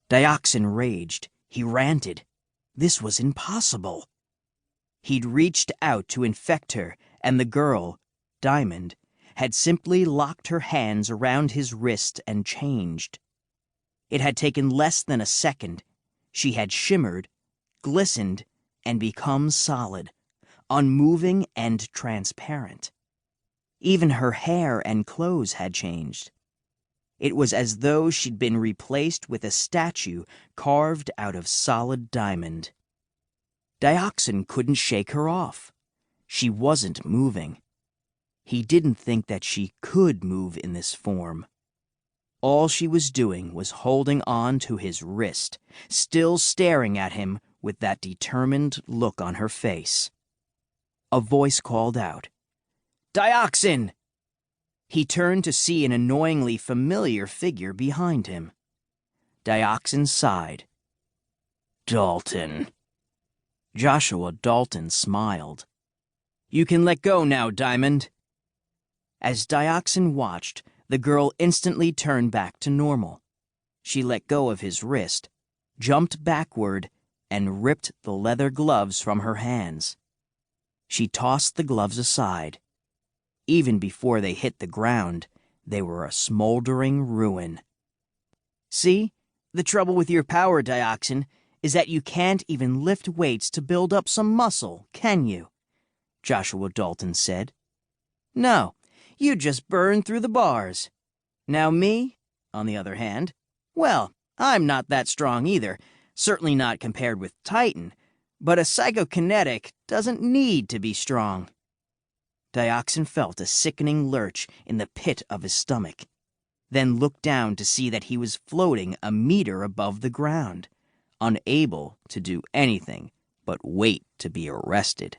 Dioxin raged. He ranted. This was impossible. He'd reached out to infect her, and the girl, Diamond, had simply locked her hands around his wrist and changed. It had taken less than a second. She had shimmered, glistened, and become solid, unmoving and transparent. Even her hair and clothes had changed. It was as though she'd been replaced with a statue carved out of solid diamond. Dioxin couldn't shake her off. She wasn't moving. He didn't think that she could move in this form. All she was doing was holding on to his wrist, still staring at him with that determined look on her face. A voice called out, "Dioxin!" He turned to see an annoyingly familiar figure behind him. Dioxin sighed. "Dalton." Joshua Dalton smiled. "You can let go now, Diamond." As Dioxin watched, the girl instantly turned back to normal. She let go of his wrist, jumped backward, and ripped the leather gloves from her hands. She tossed the gloves aside. Even before they hit the ground, they were a smoldering ruin. "See? The trouble with your power, Dioxin, is that you can't even lift weights to build up some muscle, can you?" Joshua Dalton said. "No, you just burn through the bars. Now me, on the other hand, well, I'm not that strong either, certainly not compared with Titan, but a psychokinetic doesn't need to be strong." Dioxin felt a sickening lurch in the pit of his stomach, then looked down to see that he was floating a meter above the ground, unable to do anything but wait to be arrested.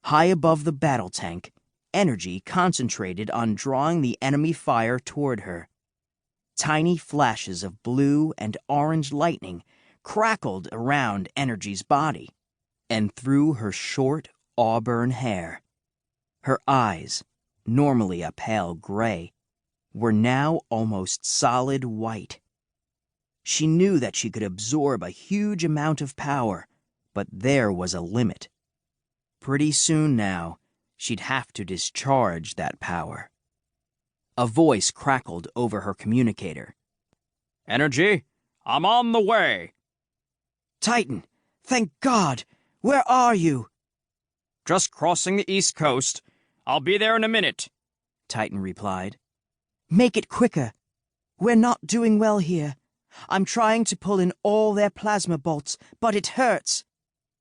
High above the battle tank, energy concentrated on drawing the enemy fire toward her. Tiny flashes of blue and orange lightning crackled around Energy's body and through her short auburn hair. Her eyes, normally a pale gray, were now almost solid white. She knew that she could absorb a huge amount of power, but there was a limit. Pretty soon now, she'd have to discharge that power. A voice crackled over her communicator. "Energy, I'm on the way." "Titan, thank God! Where are you?" "Just crossing the East Coast. I'll be there in a minute," Titan replied. "Make it quicker. We're not doing well here. I'm trying to pull in all their plasma bolts, but it hurts.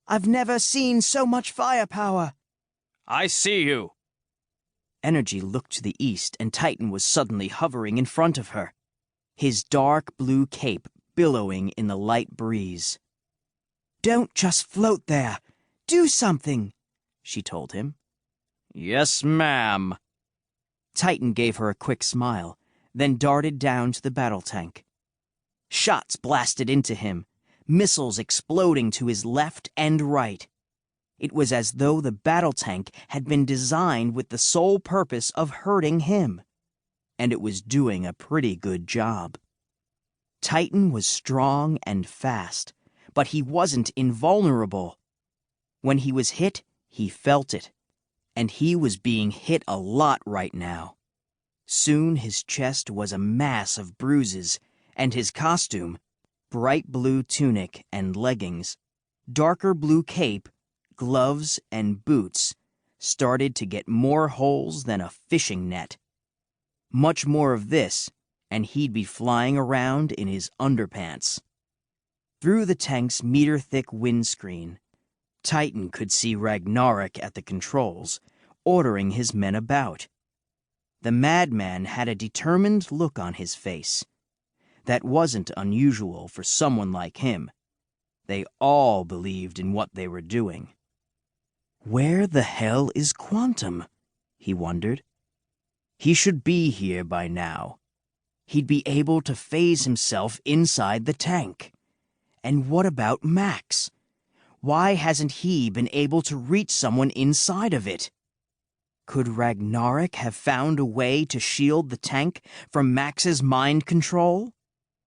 I've never seen so much firepower." "I see you." Energy looked to the east, and Titan was suddenly hovering in front of her, his dark blue cape billowing in the light breeze. "Don't just float there. Do something," she told him. "Yes, ma'am." Titan gave her a quick smile, then darted down to the battle tank. Shots blasted into him, missiles exploding to his left and right. It was as though the battle tank had been designed with the sole purpose of hurting him, and it was doing a pretty good job. Titan was strong and fast, but he wasn't invulnerable. When he was hit, he felt it, and he was being hit a lot right now. Soon his chest was a mass of bruises, and his costume, bright blue tunic and leggings, darker blue cape, gloves, and boots, started to get more holes than a fishing net. Much more of this, and he'd be flying around in his underpants. Through the tank's meter-thick windscreen, Titan could see Ragnarok at the controls, ordering his men about. The madman had a determined look on his face. That wasn't unusual for someone like him. They all believed in what they were doing. Where the hell is Quantum? He wondered. He should be here by now. He'd be able to phase himself inside the tank. And what about Max? Why hasn't he been able to reach someone inside of it? Could Ragnarok have found a way to shield the tank from Max's mind control?